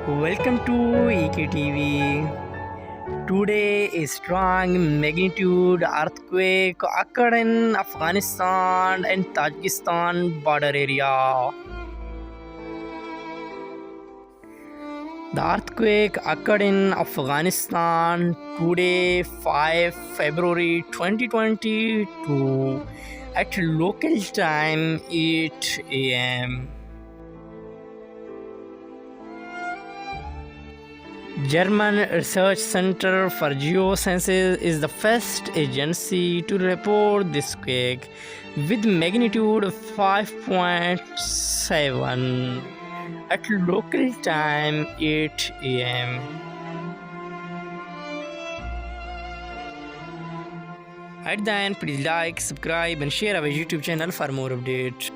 Welcome to EKTV. Today, a strong magnitude earthquake occurred in Afghanistan and Tajikistan border area. The earthquake occurred in Afghanistan today, 5 February 2022, at local time 8 a.m. German Research Center for Geosciences is the first agency to report this quake with magnitude 5.7 at local time 8 a.m. At the end, please like, subscribe and share our YouTube channel for more updates.